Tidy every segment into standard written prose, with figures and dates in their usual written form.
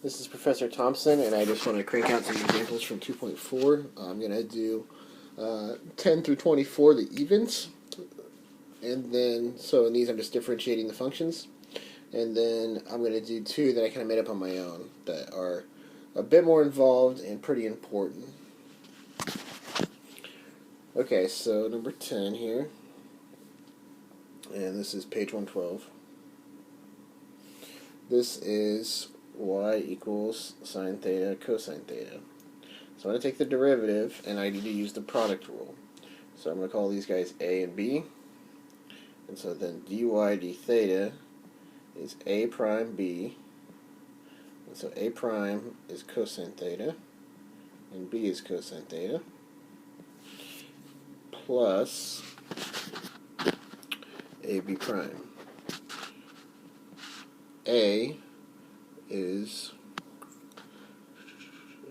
This is Professor Thompson, and I just want to crank out some examples from 2.4. I'm going to do 10 through 24, the evens, and then, so in these I'm just differentiating the functions, and then I'm going to do two that I kind of made up on my own that are a bit more involved and pretty important. Okay, so number 10 here, and this is page 112. This is y equals sine theta cosine theta. So I'm going to take the derivative, and I need to use the product rule. So I'm going to call these guys a and b. And so then dy d theta is a prime b. And so a prime is cosine theta, and b is cosine theta, plus ab prime. A is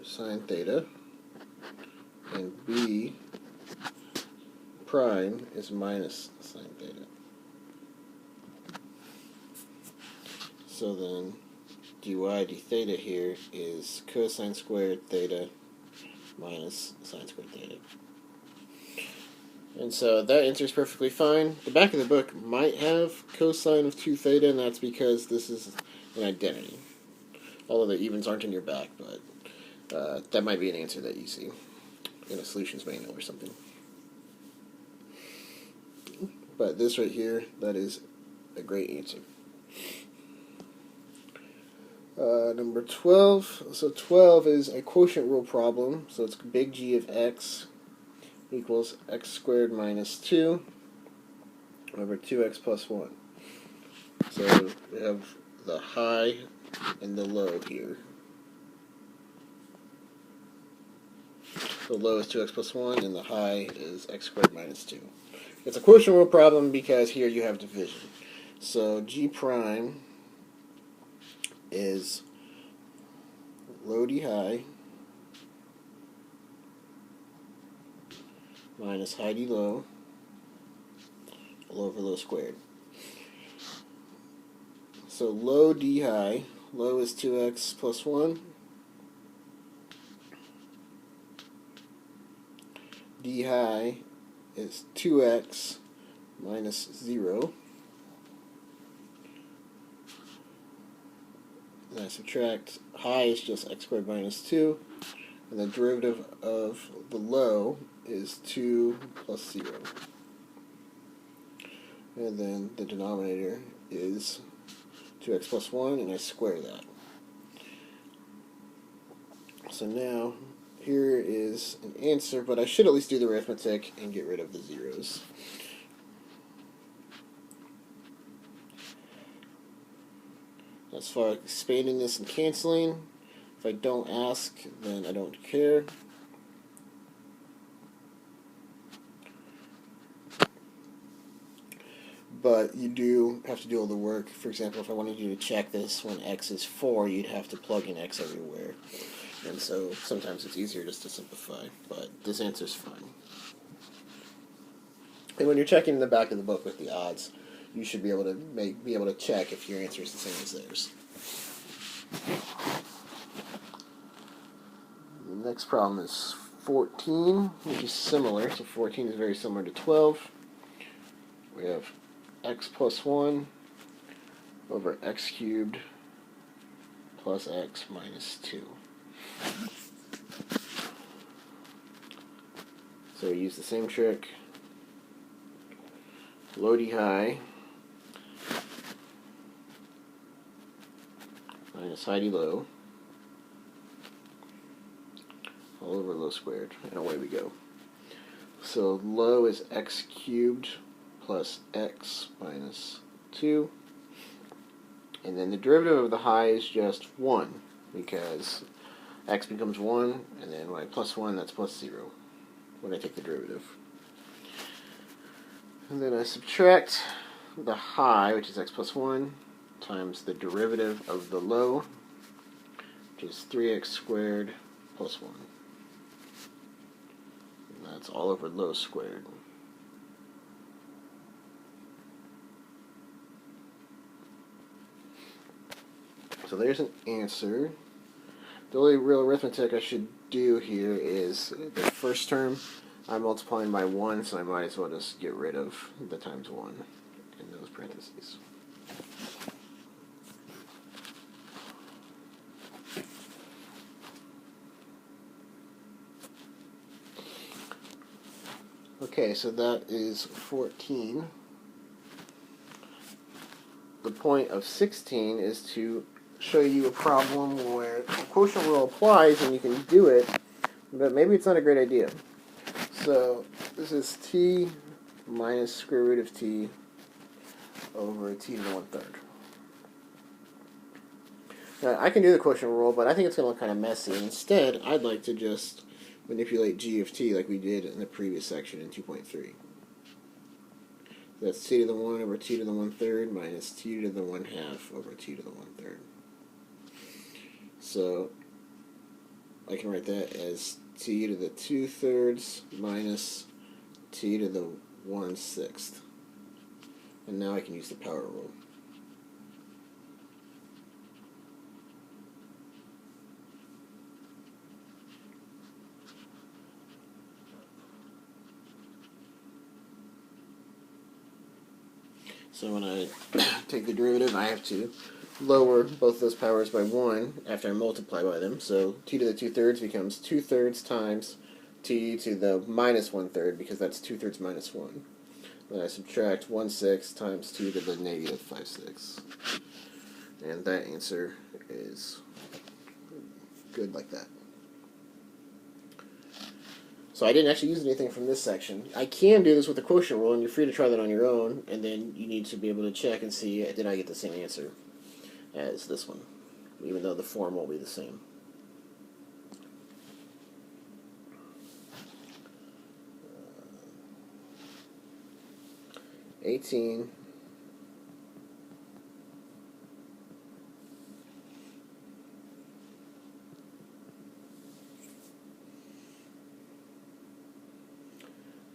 sine theta, and b prime is minus sine theta. So then dy d theta here is cosine squared theta minus sine squared theta. And so that answer is perfectly fine. The back of the book might have cosine of 2 theta, and that's because this is an identity. Although the evens aren't in your back, but that might be an answer that you see in a solutions manual or something. But this right here, that is a great answer. Number 12. So 12 is a quotient rule problem. So it's big G of x equals x squared minus 2 over 2x plus 1. So we have the high and the low here. The low is 2x plus 1, and the high is x squared minus 2. It's a quotient rule problem because here you have division. So G prime is low d high minus high d low all over low squared. So low d high, low is 2x plus 1. D high is 2x minus 0. Then I subtract high is just x squared minus 2. And the derivative of the low is 2 plus 0. And then the denominator is 2x plus 1, and I square that. So now, here is an answer, but I should at least do the arithmetic and get rid of the zeros. As far as expanding this and canceling, if I don't ask, then I don't care. But you do have to do all the work. For example, if I wanted you to check this when x is 4, you'd have to plug in x everywhere. And so sometimes it's easier just to simplify, but this answer is fine. And when you're checking the back of the book with the odds, you should be able to check if your answer is the same as theirs. The next problem is 14, which is similar. So 14 is very similar to 12. We have x plus 1 over x cubed plus x minus 2. So we use the same trick. Low d high minus high d low all over low squared, and away we go. So low is x cubed plus x minus 2, and then the derivative of the high is just 1, because x becomes 1, and then when I plus 1, that's plus 0 when I take the derivative. And then I subtract the high, which is x plus 1, times the derivative of the low, which is 3x squared plus 1. And that's all over low squared. So there's an answer. The only real arithmetic I should do here is the first term. I'm multiplying by 1, so I might as well just get rid of the times 1 in those parentheses. Okay, so that is 14. The point of 16 is to show you a problem where the quotient rule applies and you can do it, but maybe it's not a great idea. So this is t minus square root of t over t to the 1/3. Now, I can do the quotient rule, but I think it's going to look kind of messy. Instead, I'd like to just manipulate g of t like we did in the previous section in 2.3. That's t to the 1 over t to the 1/3 minus t to the 1/2 over t to the 1/3. So I can write that as t to the 2/3 minus t to the 1/6. And now I can use the power rule. So when I take the derivative, I have to lower both those powers by 1 after I multiply by them. So t to the 2/3 becomes 2/3 times t to the minus 1/3, because that's 2/3 minus 1. Then I subtract 1/6 times t to the negative 5/6. And that answer is good like that. So I didn't actually use anything from this section. I can do this with the quotient rule, and you're free to try that on your own, and then you need to be able to check and see, did I get the same answer as this one, even though the form won't be the same. Uh, 18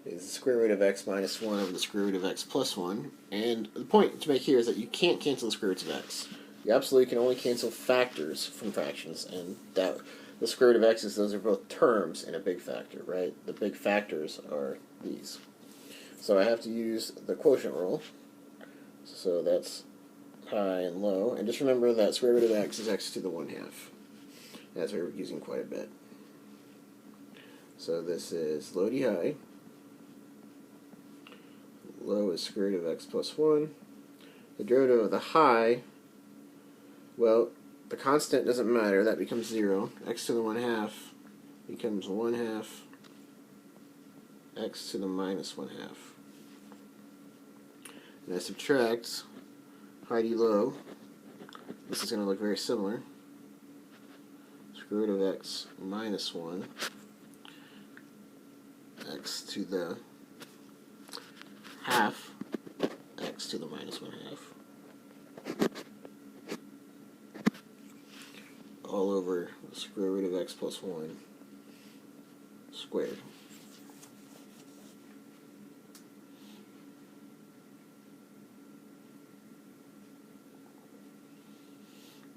is the square root of x minus 1 over the square root of x plus 1. And the point to make here is that you can't cancel the square roots of x. You absolutely can only cancel factors from fractions, and that the square root of x's, those are both terms in a big factor, right? The big factors are these. So I have to use the quotient rule. So that's high and low. And just remember that square root of x is x to the 1/2. That's what we're using quite a bit. So this is low d high. Low is square root of x plus 1. The derivative of the high, well, the constant doesn't matter. That becomes 0. X to the 1/2 becomes 1/2 x to the minus 1/2. And I subtract high d low. This is going to look very similar. Square root of x minus 1 x to the half x to the minus 1/2 all over the square root of x plus 1 squared.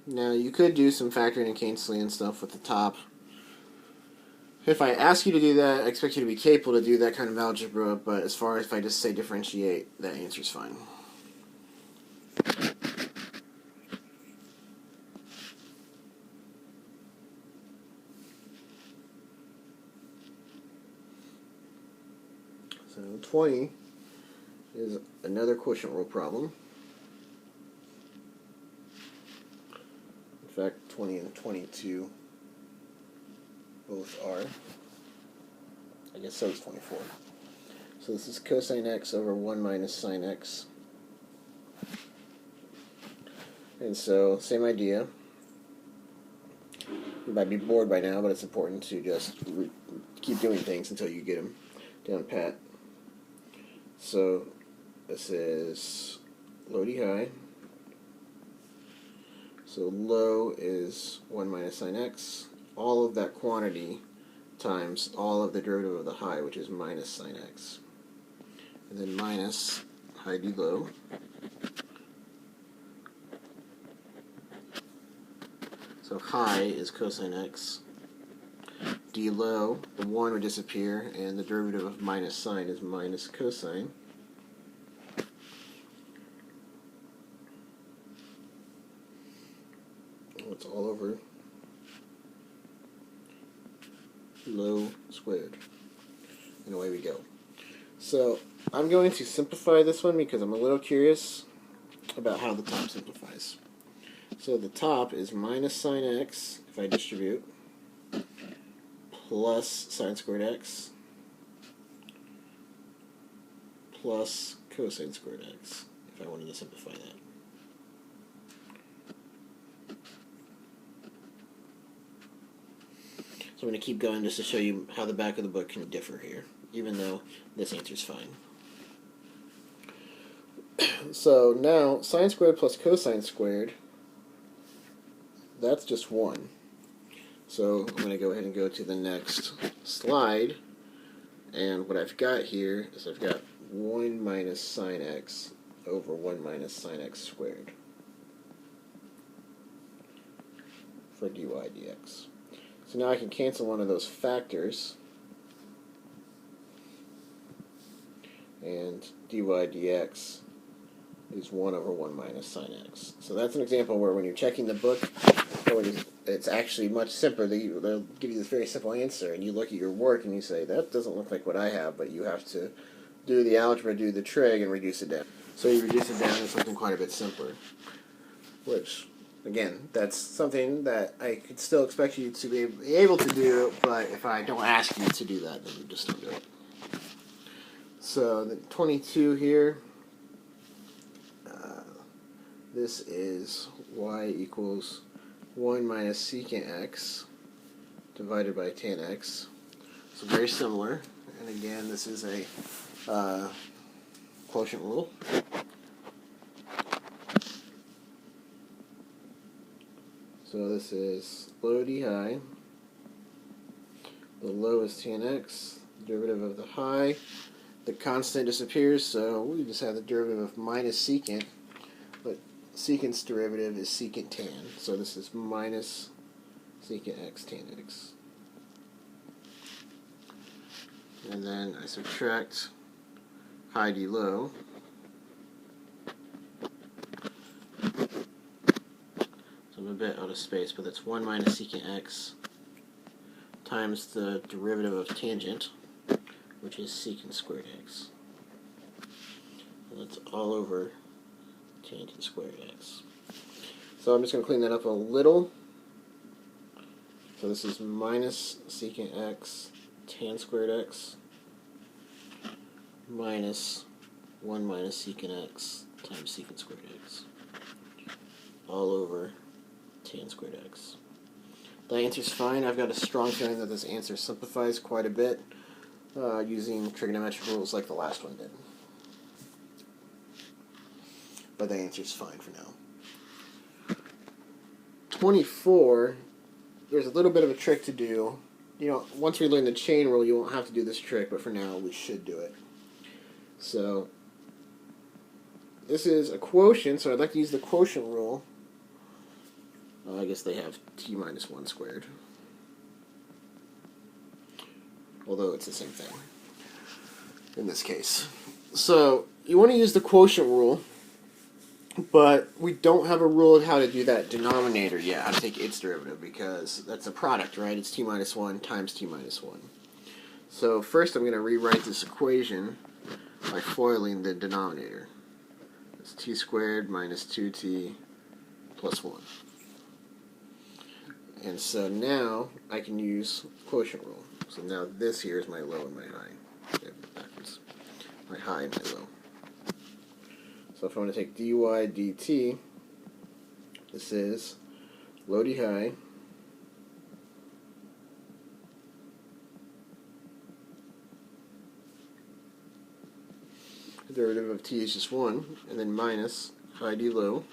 Now you could do some factoring and canceling and stuff with the top. If I ask you to do that, I expect you to be capable to do that kind of algebra, but as far as if I just say differentiate, that answer's fine. So 20 is another quotient rule problem. In fact, 20 and 22 both are. I guess so is 24. So this is cosine x over 1 minus sine x. And so, same idea. You might be bored by now, but it's important to just keep doing things until you get them down pat. So this is low d high. So low is 1 minus sine x. All of that quantity times all of the derivative of the high, which is minus sine x. And then minus high d low. So high is cosine x. D low, the 1 would disappear, and the derivative of minus sine is minus cosine. It's all over low squared. And away we go. So I'm going to simplify this one because I'm a little curious about how the top simplifies. So the top is minus sine x, if I distribute, plus sine squared x, plus cosine squared x, if I wanted to simplify that. So I'm going to keep going just to show you how the back of the book can differ here, even though this answer is fine. So now, sine squared plus cosine squared, that's just 1. So I'm going to go ahead and go to the next slide, and what I've got here is I've got 1 minus sine x over 1 minus sine x squared for dy dx. So now I can cancel one of those factors, and dy dx is 1 over 1 minus sine x. So that's an example where when you're checking the book, it's actually much simpler. They'll give you this very simple answer, and you look at your work and you say, that doesn't look like what I have, but you have to do the algebra, do the trig, and reduce it down. So you reduce it down to something quite a bit simpler, which, again, that's something that I could still expect you to be able to do, but if I don't ask you to do that, then you just don't do it. So the 22 here, this is y equals 1 minus secant x divided by tan x. So very similar. And again, this is a quotient rule. So this is low d high. The low is tan x. Derivative of the high. The constant disappears, so we just have the derivative of minus secant. But secant's derivative is secant tan. So this is minus secant x tan x. And then I subtract high d low. So I'm a bit out of space, but that's 1 minus secant x times the derivative of tangent, which is secant squared x. And that's all over tangent squared x. So I'm just going to clean that up a little. So this is minus secant x tan squared x minus 1 minus secant x times secant squared x all over tan squared x. The answer's fine. I've got a strong feeling that this answer simplifies quite a bit using trigonometric rules like the last one did. But the answer's fine for now. 24, there's a little bit of a trick to do. You know, once we learn the chain rule, you won't have to do this trick, but for now, we should do it. So, this is a quotient, so I'd like to use the quotient rule. I guess they have t minus 1 squared. Although it's the same thing in this case. So, you want to use the quotient rule, but we don't have a rule of how to do that denominator yet, how to take its derivative, because that's a product, right? It's t minus 1 times t minus 1. So first I'm going to rewrite this equation by foiling the denominator. It's t squared minus 2t plus 1. And so now I can use quotient rule. So now this here is my low and my high. Okay, backwards. My high and my low. So if I want to take dy dt, this is low d high the derivative of t is just 1, and then minus high d low.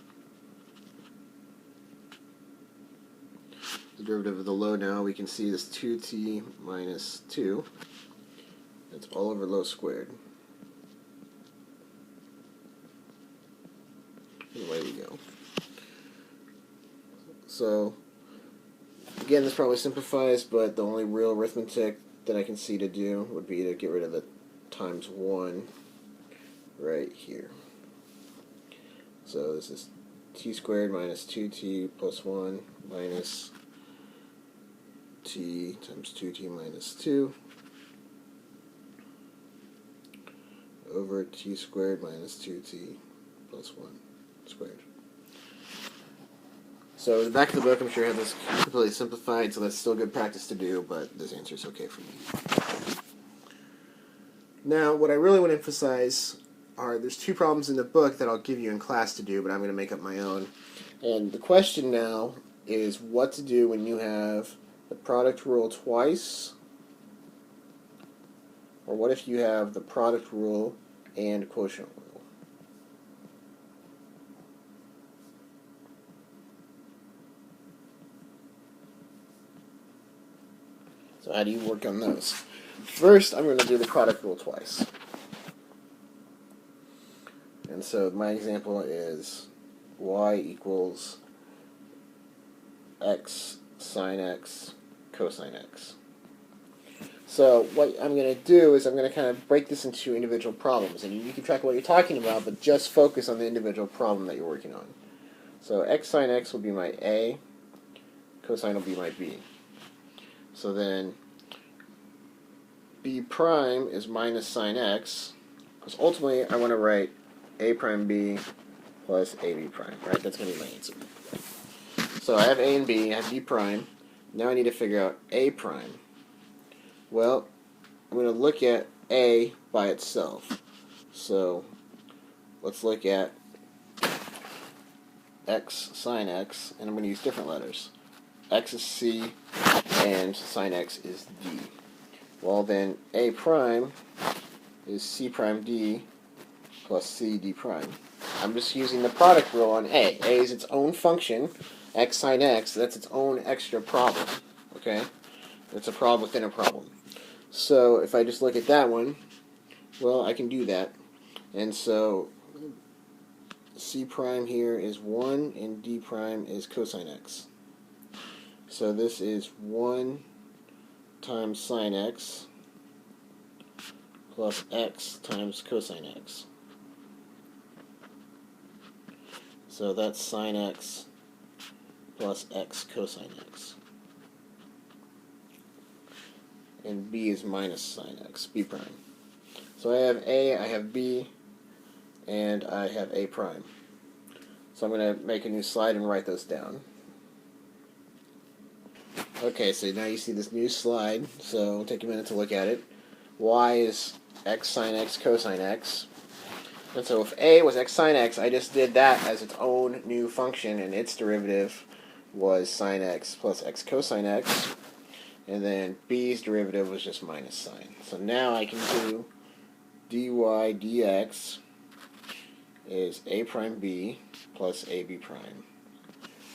The derivative of the low now we can see is 2t minus 2. That's all over low squared. And away we go. So Again, this probably simplifies, but the only real arithmetic that I can see to do would be to get rid of the times 1 right here. So this is t squared minus 2t plus 1 minus t times 2t minus 2 over t squared minus 2t plus 1 squared. So in the back of the book, I'm sure I have this completely simplified, so that's still good practice to do, but this answer is okay for me. Now, what I really want to emphasize are there's 2 problems in the book that I'll give you in class to do, but I'm going to make up my own. And the question now is what to do when you have the product rule twice, or what if you have the product rule and quotient rule? So how do you work on those? First, I'm going to do the product rule twice. And so my example is y equals x sine x cosine x. So what I'm going to do is I'm going to kind of break this into individual problems. And you keep track of what you're talking about, but just focus on the individual problem that you're working on. So x sine x will be my a, cosine will be my b. So then b prime is minus sine x, because ultimately I want to write a prime b plus ab prime, right? That's going to be my answer. So I have a and b, I have b prime. Now I need to figure out a prime. Well, I'm going to look at a by itself. So let's look at x sine x, and I'm going to use different letters. X is c, and sine x is d. Well then, a prime is c prime d plus c d prime. I'm just using the product rule on a. A is its own function, x sine x, that's its own extra problem, okay? It's a problem within a problem. So if I just look at that one, well, I can do that. And so c prime here is 1, and d prime is cosine x. So this is 1 times sine x plus x times cosine x. So that's sine x plus x cosine x. And b is minus sine x, b prime. So I have a, I have b, and I have a prime. So I'm going to make a new slide and write those down. Okay, so now you see this new slide, so it'll take a minute to look at it. Y is x sine x cosine x. And so if a was x sine x, I just did that as its own new function, and its derivative was sine x plus x cosine x. And then b's derivative was just minus sine. So now I can do dy dx is a prime b plus ab prime.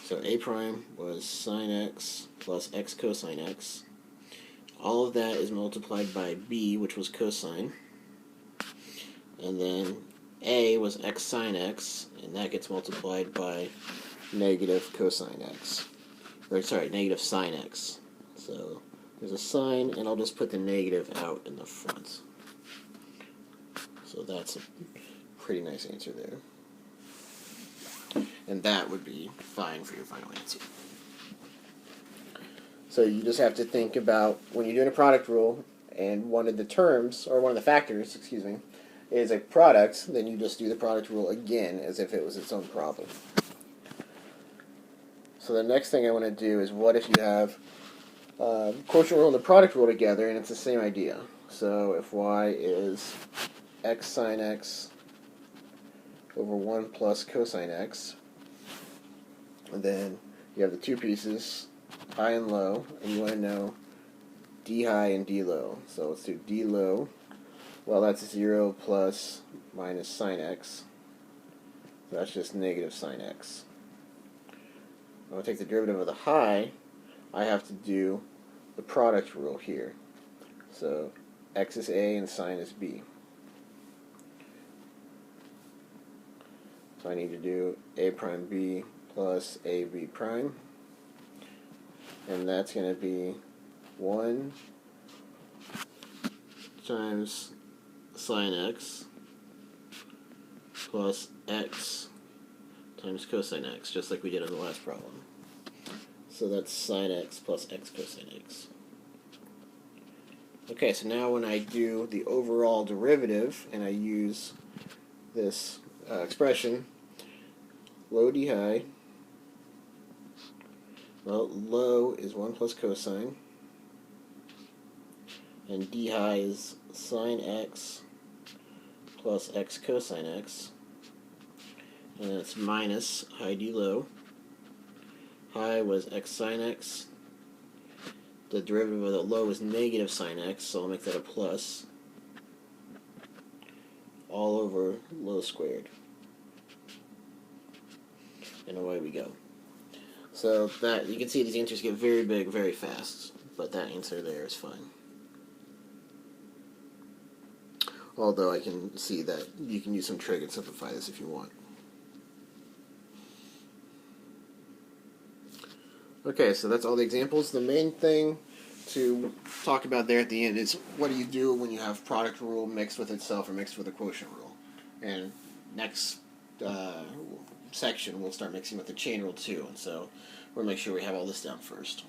So a prime was sine x plus x cosine x. All of that is multiplied by b, which was cosine. And then a was x sine x, and that gets multiplied by negative cosine x. Or sorry, negative sine x. So there's a sine, and I'll just put the negative out in the front. So that's a pretty nice answer there. And that would be fine for your final answer. So you just have to think about when you're doing a product rule and one of the terms, or one of the factors, excuse me, is a product, then you just do the product rule again as if it was its own problem. So the next thing I want to do is what if you have quotient rule and the product rule together and it's the same idea. So if y is x sine x over 1 plus cosine x, and then you have the two pieces, high and low, and you want to know d high and d low. So let's do d low. Well, that's 0 plus minus sine x. So that's just negative sine x. When I take the derivative of the high, I have to do the product rule here. So x is a and sine is b. So I need to do a prime b plus ab prime. and that's going to be 1 times sine x plus x times cosine x, just like we did in the last problem. So that's sine x plus x cosine x. Okay, so now when I do the overall derivative and I use this expression, low d high, well, low is 1 plus cosine, and d high is sine x plus x cosine x, and then it's minus high d low. High was x sine x. The derivative of the low is negative sine x, so I'll make that a plus, all over low squared. And away we go. So that, you can see these answers get very big very fast, but that answer there is fine. Although I can see that you can use some trig and simplify this if you want. Okay, so that's all the examples. The main thing to talk about there at the end is what do you do when you have product rule mixed with itself or mixed with a quotient rule. And next section we'll start mixing with the chain rule too, and so we'll make sure we have all this down first.